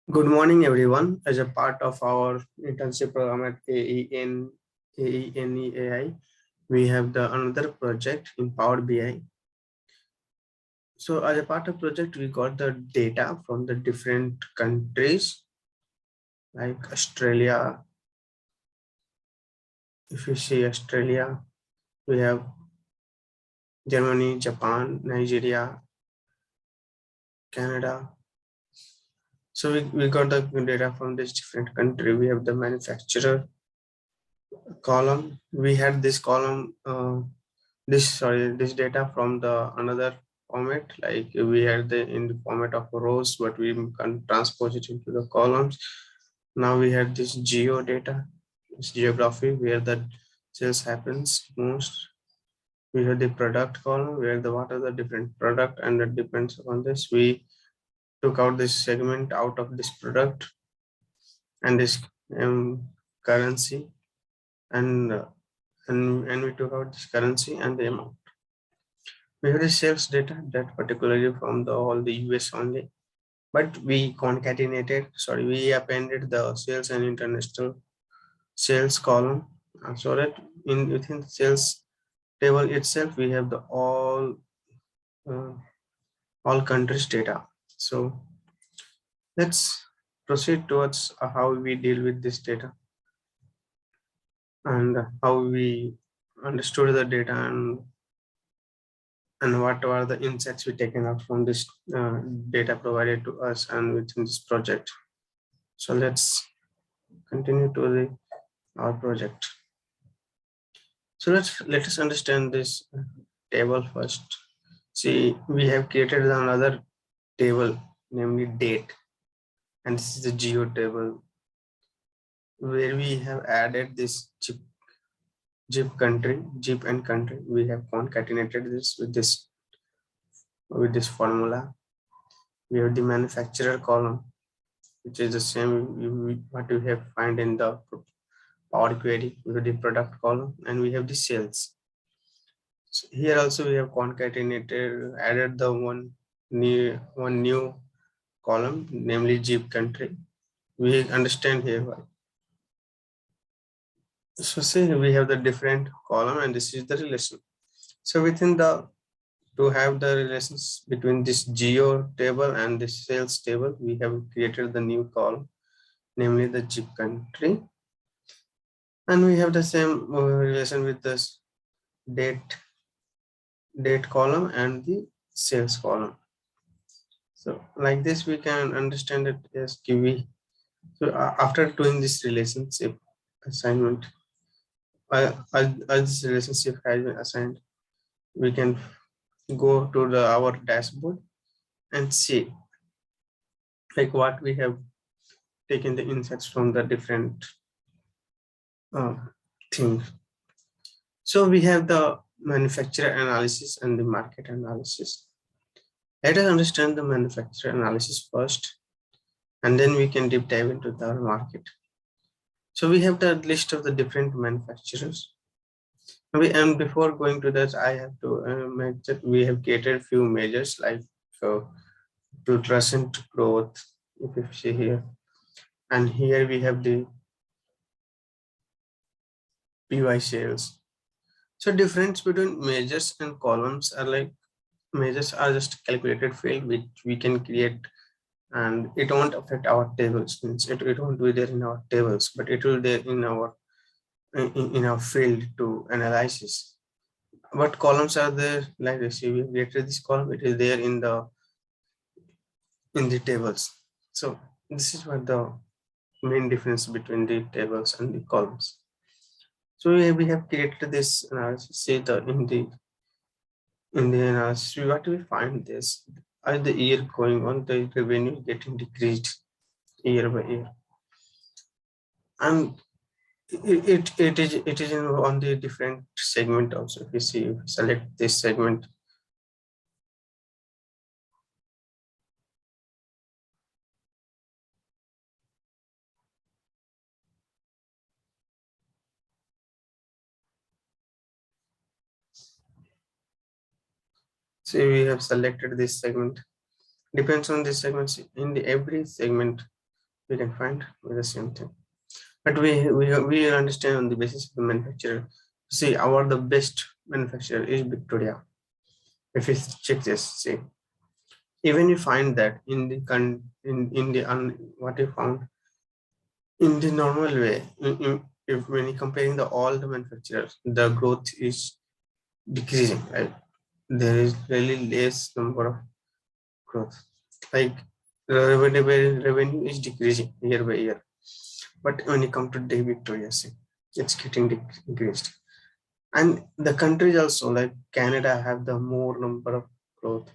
Good morning, everyone. As a part of our internship program at AINE, we have the another project in Power BI. So as a part of project, we got the data from the different countries like Australia. If you see Australia, we have Germany, Japan, Nigeria, Canada. So we got the data from this different country. We have the manufacturer column. We had this column this data from the another format, like we had the in the format of rows, but we can transpose it into the columns. Now we had this geo data, this geography where the sales happens most. We have the product column where the what are the different product, and that depends on this. We took out this segment out of this product and this currency, and and we took out this currency and the amount. We have the sales data that particularly from the all the US only, but we concatenated, we appended the sales and international sales column, so that in within the sales table itself we have the uh, all countries data. So let's proceed towards how we deal with this data and how we understood the data, and what are the insights we taken out from this data provided to us and within this project. So let's continue to our project. So let us understand this table first. See, we have created another table, namely date, and this is the geo table where we have added this zip and country. We have concatenated this with this formula. We have the manufacturer column, which is the same what we have find in the Power Query. We have the product column and we have the sales. So here also we have concatenated, added the one new column, namely zip country. We understand here why. So see, we have the different column and this is the relation. So within the to have the relations between this geo table and this sales table, we have created the new column, namely the zip country, and we have the same relation with this date column and the sales column. So like this we can understand it as QV. So after doing this relationship assignment, as this relationship has been assigned, we can go to our dashboard and see like what we have taken the insights from the different uh, things. So we have the manufacturer analysis and the market analysis. Let us understand the manufacturer analysis first, and then we can deep dive into the market. So we have the list of the different manufacturers. And before going to that, I have to make that we have created few measures like to present growth. If you see here, and here we have the PY sales. So difference between measures and columns are like measures are just calculated field which we can create, and it won't affect our tables. It won't be there in our tables, but it will there in our field to analysis. But columns are there, like this. We created this column, it is there in the tables. So this is what the main difference between the tables and the columns. So we have created this analysis. See the in the analysis, what do we find this? As the year going on, the revenue getting decreased year by year, and it is on the different segment also. If you see, if you select this segment, see we have selected this segment. Depends on this segment. In the every segment, we can find with the same thing. But we understand on the basis of the manufacturer. See, our the best manufacturer is Victoria. If we check this, see, even you find that in the what you found in the normal way, if when you comparing the all the manufacturers, the growth is decreasing, right? There is really less number of growth. Like revenue is decreasing year by year. But when you come to day Victoria, see, it's getting increased. And the countries also like Canada have the more number of growth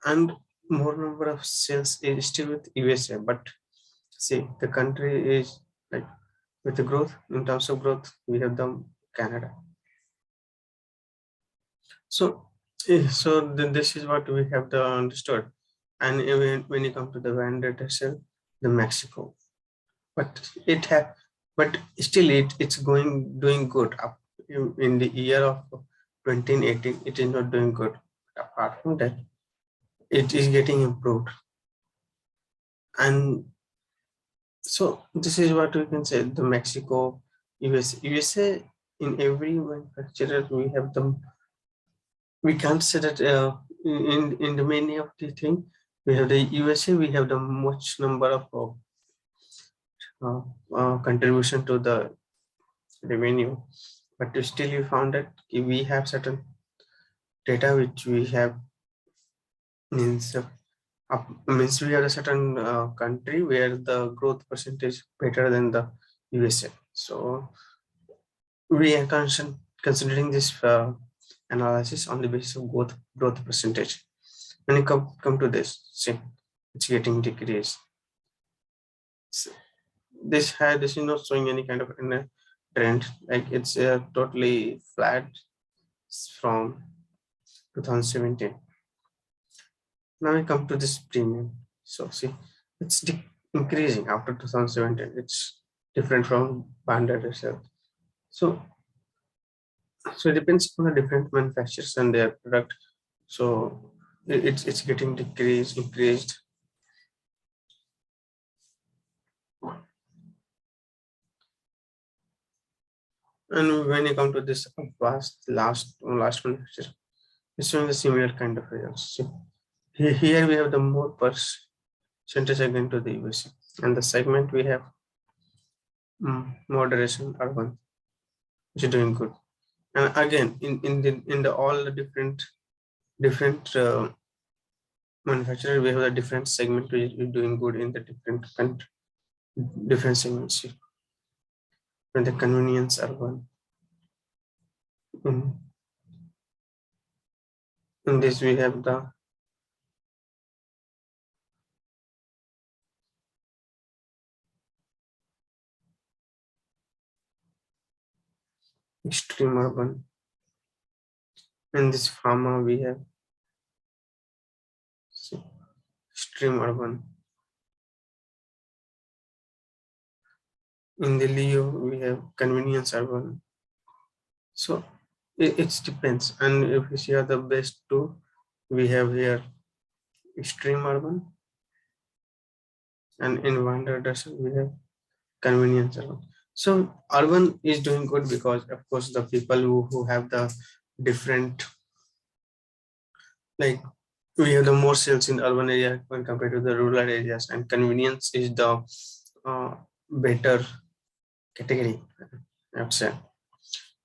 and more number of sales is still with USA. But see, the country is like with the growth in terms of growth, we have the Canada. So, then this is what we have the understood. And even when you come to the van data cell, the Mexico, but it have, but still it's doing good up in the year of 2018. It is not doing good. Apart from that, it is getting improved. And so this is what we can say: the Mexico, USA in every manufacturer we have them. We can't say that in the many of the thing we have the USA. We have the much number of contribution to the revenue, but still you found that we have certain data which we have means means we are a certain country where the growth percentage better than the USA. So we are considering this analysis on the basis of growth percentage. When you come to this, see, it's getting decreased. So this is not showing any kind of trend, like it's totally flat from 2017. Now we come to this premium. So see, it's increasing after 2017. It's different from banded itself. So it depends on the different manufacturers and their product. So it's getting increased. And when you come to this last manufacturer, it's showing the similar kind of results. See, here we have the more percentage again to the USA, and the segment we have moderation urban, which is doing good. And again, in the all the different manufacturer, we have a different segment which is doing good in the different segments. When the convenience urban, in this we have the extreme urban. In this pharma we have extreme urban. In the Leo we have convenience urban. So it depends. And if we see the best two, we have here extreme urban, and in Wanderderson we have convenience urban. So urban is doing good because of course the people who have the different, like we have the more sales in urban area when compared to the rural areas, and convenience is the better category, I would say,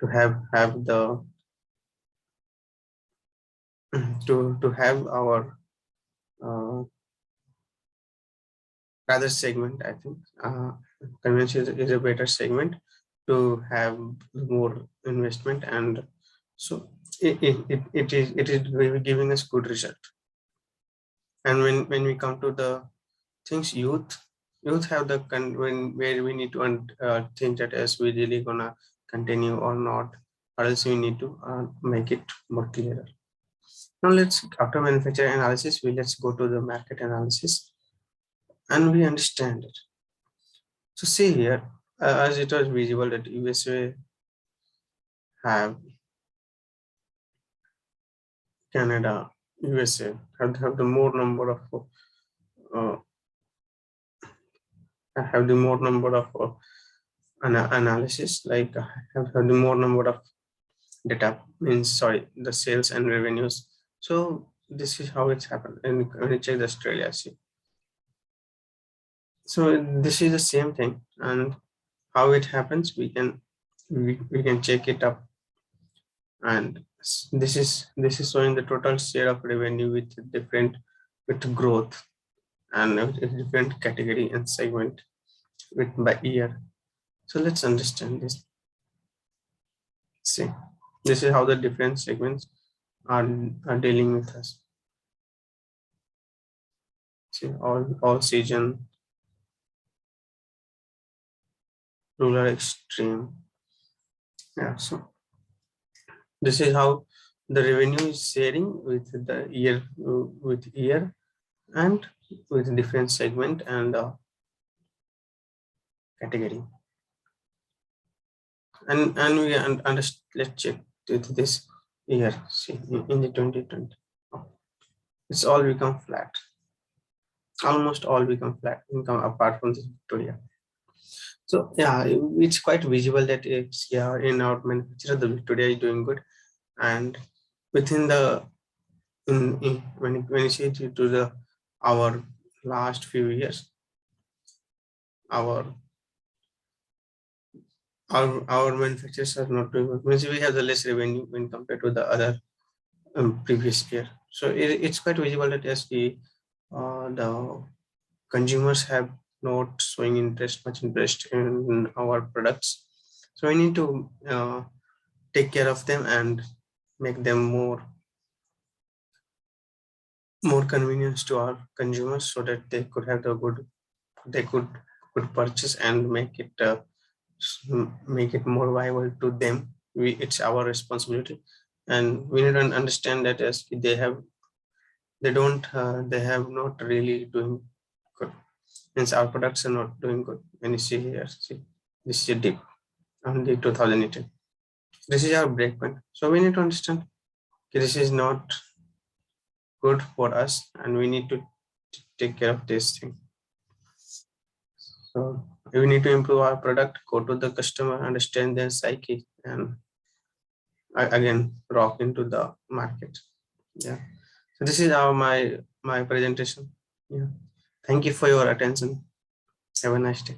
to have the to have our rather segment. I think convenience is a better segment to have more investment, and so it is really giving us good result. And when we come to the things, youth have the where we need to think that as we really gonna continue or not, or else we need to make it more clearer. Now let's, after manufacturer analysis, let's go to the market analysis, and we understand it. So see here, as it was visible that USA have Canada, USA have the more number of have the more number of analysis, like have the more number of data, means sorry, the sales and revenues. So this is how it's happened. And when you check the Australia, see, so this is the same thing, and how it happens, we can check it up. And this is showing the total share of revenue with different, with growth, and with a different category and segment with by year. So let's understand this. See, this is how the different segments are dealing with us. See, all season, rural extreme. Yeah, so this is how the revenue is sharing with the year, with year, and with different segment and category. And we understand. Let's check this year. See, in the 2020, it's all become flat. Almost all become flat income apart from this Victoria. So yeah, it's quite visible that it's, yeah, in our manufacturer the Victoria is doing good, and within the in when you see it to the our last few years, our our manufacturers are not doing good. Means we have the less revenue when compared to the other previous year. So it's quite visible that as the consumers have not showing much interest in our products. So we need to take care of them and make them more convenience to our consumers, so that they could have the good, they could purchase and make it more viable to them. It's our responsibility, and we need to understand that as they have not really doing good, means our products are not doing good. When you see here, see, this is a dip on the 2018. This is our breakpoint. So we need to understand this is not good for us, and we need to take care of this thing. So we need to improve our product, go to the customer, understand their psyche, and again rock into the market. Yeah. So this is our my presentation. Yeah. Thank you for your attention. Have a nice day.